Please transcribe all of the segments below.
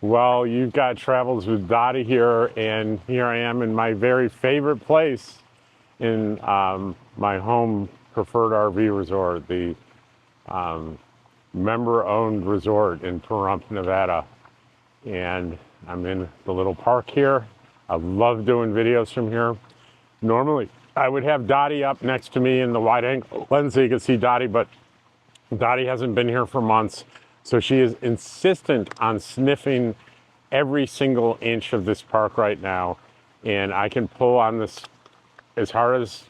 Well, you've got Travels with Dottie here, and here I am in my very favorite place in my home preferred RV resort, the member-owned resort in Pahrump, Nevada. And I'm in the little park here. I love doing videos from here. Normally, I would have Dottie up next to me in the wide angle lens so you can see Dottie, but Dottie hasn't been here for months, so she is insistent on sniffing every single inch of this park right now. And I can pull on this as hard as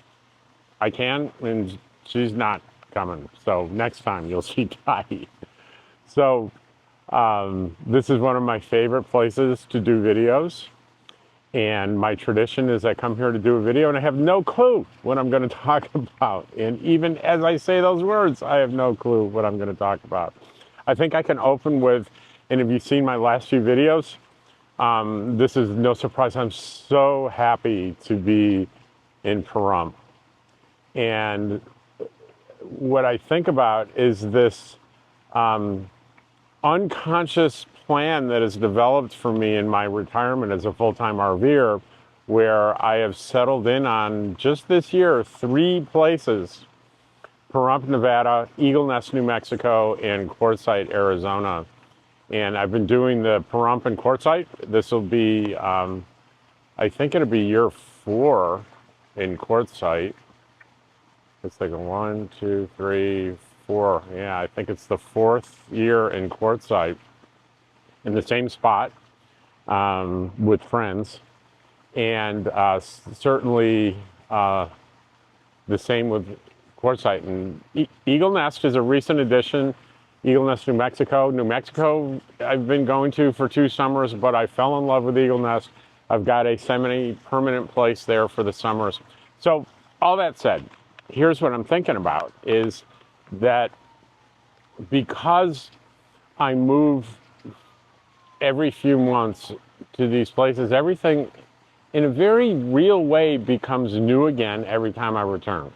I can, and she's not coming. So next time you'll see Dottie. So this is one of my favorite places to do videos. And my tradition is I come here to do a video and I have no clue what I'm going to talk about. And even as I say those words, I have no clue what I'm going to talk about. I think I can open with, and if you've seen my last few videos, this is no surprise. I'm so happy to be in Pahrump. And what I think about is this unconscious plan that has developed for me in my retirement as a full-time RVer, where I have settled in on just this year 3 places: Pahrump, Nevada, Eagle Nest, New Mexico, and Quartzsite, Arizona. And I've been doing the Pahrump and Quartzsite. This will be, I think it'll be year 4 in Quartzsite. It's like a 1, 2, 3, 4. Yeah, I think it's the 4th year in Quartzsite, in the same spot with friends, and certainly the same with Quartzsite. And Eagle Nest is a recent addition. Eagle Nest, New Mexico. New Mexico I've been going to for 2 summers, but I fell in love with Eagle Nest. I've got a semi-permanent place there for the summers. So all that said, here's what I'm thinking about, is that because I move every few months to these places, everything in a very real way becomes new again every time I return.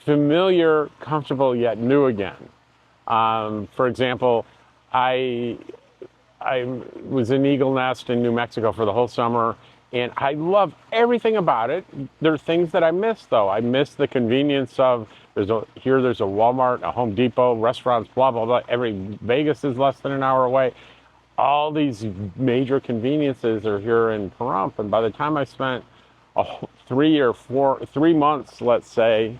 Familiar, comfortable, yet new again. For example, I was in Eagle Nest in New Mexico for the whole summer, and I love everything about it. There are things that I miss, though. I miss the convenience of, there's a Walmart, a Home Depot, restaurants, blah, blah, blah. Vegas is less than an hour away. All these major conveniences are here in Pahrump, and by the time I spent 3 months, let's say,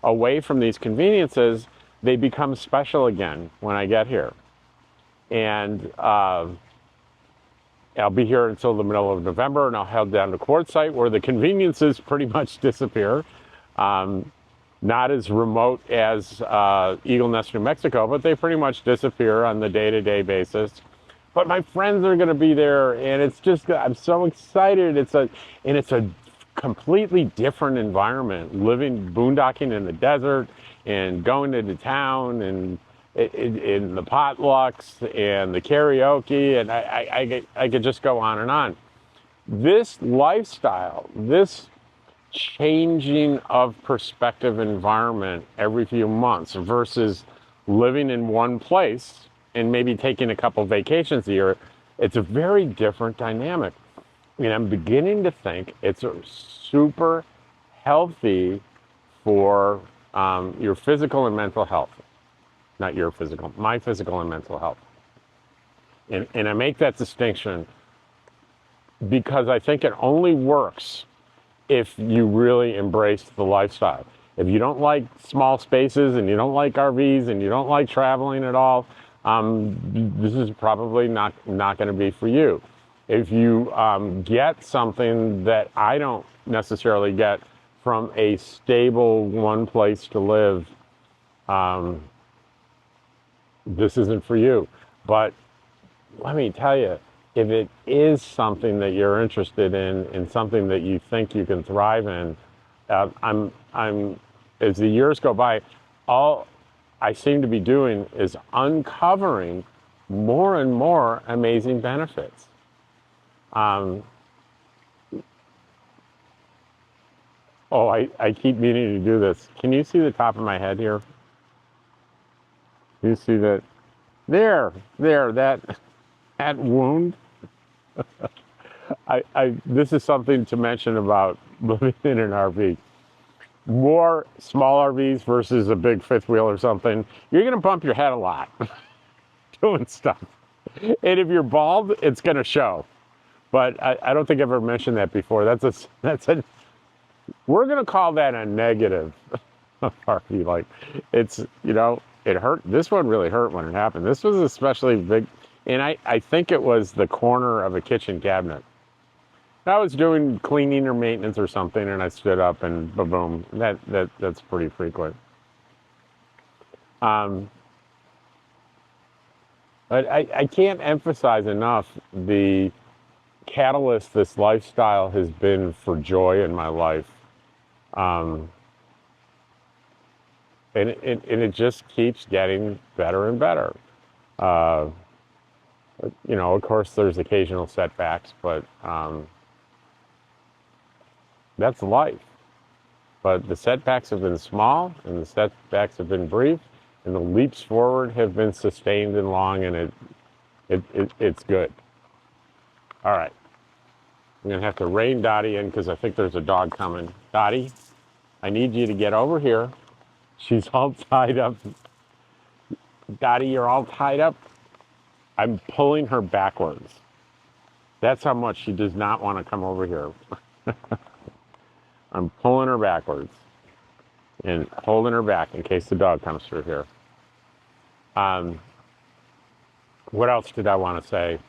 away from these conveniences, they become special again when I get here. And I'll be here until the middle of November, and I'll head down to Quartzsite, where the conveniences pretty much disappear. Not as remote as Eagle Nest, New Mexico, but they pretty much disappear on the day-to-day basis. But my friends are going to be there, and it's just, I'm so excited. It's a completely different environment, living, boondocking in the desert, and going into town, and in the potlucks, and the karaoke, and I could just go on and on. This lifestyle, this changing of perspective environment every few months versus living in one place and maybe taking a couple vacations a year, it's a very different dynamic. And I'm beginning to think it's super healthy for your physical and mental health. Not your physical, my physical and mental health. And I make that distinction because I think it only works if you really embrace the lifestyle. If you don't like small spaces, and you don't like RVs, and you don't like traveling at all, this is probably not going to be for you. If you get something that I don't necessarily get from a stable one place to live, this isn't for you. But let me tell you, if it is something that you're interested in and something that you think you can thrive in, as the years go by, all I seem to be doing is uncovering more and more amazing benefits. I keep meaning to do this. Can you see the top of my head here? You see that? There, that. that wound. This is something to mention about living in an RV. More small RVs versus a big fifth wheel or something, you're going to bump your head a lot doing stuff. And if you're bald, it's going to show. But I don't think I've ever mentioned that before. We're going to call that a negative RV. Like, it's, you know, it hurt. This one really hurt when it happened. This was especially big. And I think it was the corner of a kitchen cabinet. I was doing cleaning or maintenance or something, and I stood up and boom. That's pretty frequent. But I can't emphasize enough the catalyst this lifestyle has been for joy in my life. And it just keeps getting better and better. You know, of course, there's occasional setbacks, but that's life. But the setbacks have been small, and the setbacks have been brief, and the leaps forward have been sustained and long, and it's good. All right. I'm going to have to rein Dottie in because I think there's a dog coming. Dottie, I need you to get over here. She's all tied up. Dottie, you're all tied up. I'm pulling her backwards. That's how much she does not want to come over here. I'm pulling her backwards and holding her back in case the dog comes through here. What else did I want to say?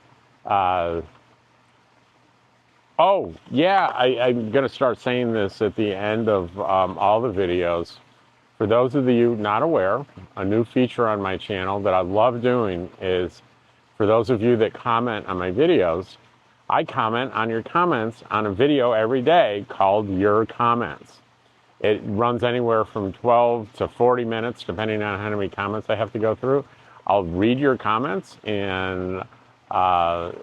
Oh, yeah, I'm going to start saying this at the end of all the videos. For those of you not aware, a new feature on my channel that I love doing is, for those of you that comment on my videos, I comment on your comments on a video every day called Your Comments. It runs anywhere from 12 to 40 minutes, depending on how many comments I have to go through. I'll read your comments, and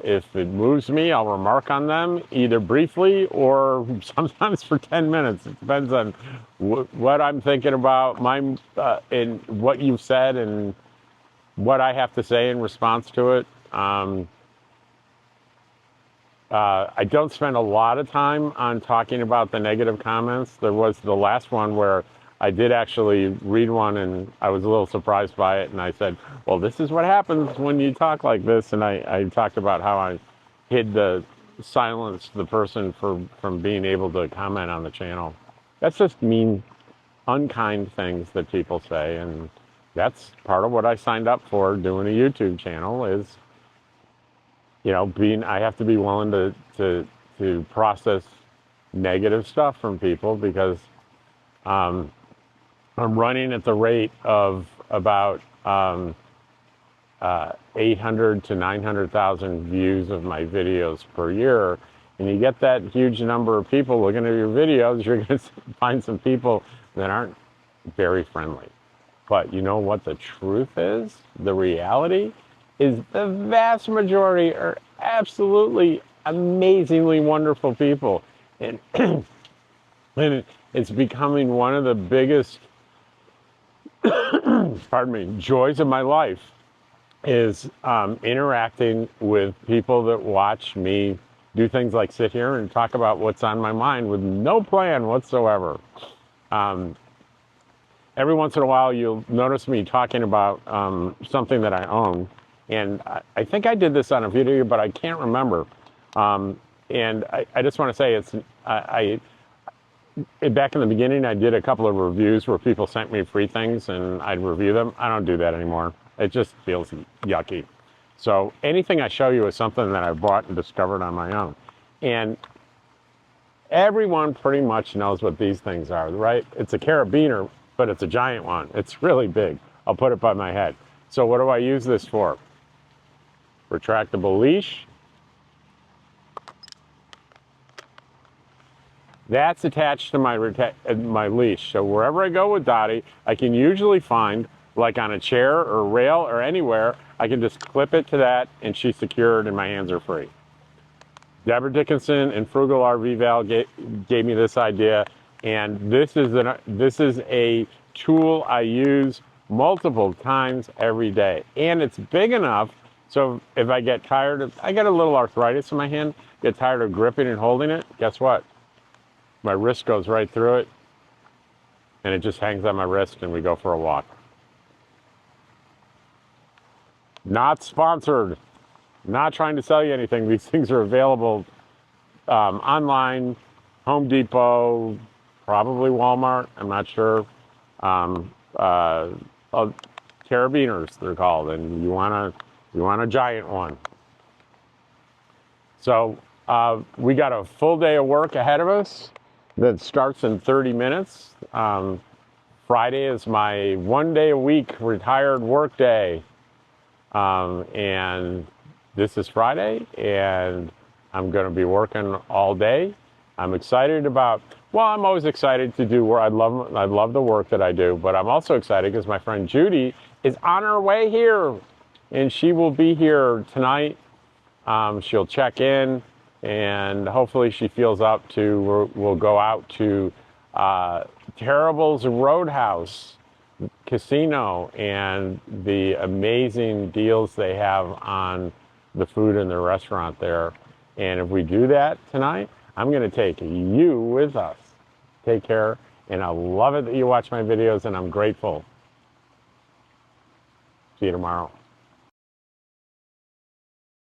if it moves me, I'll remark on them either briefly or sometimes for 10 minutes. It depends on what I'm thinking about, and what you've said and what I have to say in response to it. I don't spend a lot of time on talking about the negative comments. There was the last one where I did actually read one and I was a little surprised by it. And I said, well, this is what happens when you talk like this. And I talked about how I silenced the person from being able to comment on the channel. That's just mean, unkind things that people say. And that's part of what I signed up for doing a YouTube channel is, you know, I have to be willing to process negative stuff from people because I'm running at the rate of about 800 to 900,000 views of my videos per year. And you get that huge number of people looking at your videos, you're going to find some people that aren't very friendly. But you know what the truth is? The reality is the vast majority are absolutely amazingly wonderful people. And, and it's becoming one of the biggest, pardon me, joys of my life is interacting with people that watch me do things like sit here and talk about what's on my mind with no plan whatsoever. Every once in a while, you'll notice me talking about something that I own. And I think I did this on a video, but I can't remember. And I just want to say back in the beginning, I did a couple of reviews where people sent me free things and I'd review them. I don't do that anymore. It just feels yucky. So anything I show you is something that I bought and discovered on my own. And everyone pretty much knows what these things are, right? It's a carabiner, but it's a giant one. It's really big. I'll put it by my head. So what do I use this for? Retractable leash. That's attached to my leash. So wherever I go with Dottie, I can usually find, like on a chair or rail or anywhere, I can just clip it to that and she's secured and my hands are free. Deborah Dickinson and Frugal RV Val gave me this idea, and this is a tool I use multiple times every day. And it's big enough So if I get tired of, I get a little arthritis in my hand, get tired of gripping and holding it, guess what? My wrist goes right through it and it just hangs on my wrist and we go for a walk. Not sponsored. Not trying to sell you anything. These things are available online, Home Depot, probably Walmart. I'm not sure. Carabiners, they're called, and you want a giant one. So we got a full day of work ahead of us that starts in 30 minutes. Friday is my 1 day a week retired work day. And this is Friday, and I'm going to be working all day. I'm excited about, well, I'm always excited to do work. I love the work that I do, but I'm also excited because my friend Judy is on her way here, and she will be here tonight. She'll check in, and hopefully she feels up to, we'll go out to Terrible's Roadhouse Casino and the amazing deals they have on the food in the restaurant there. And if we do that tonight, I'm going to take you with us. Take care. And I love it that you watch my videos, and I'm grateful. See you tomorrow.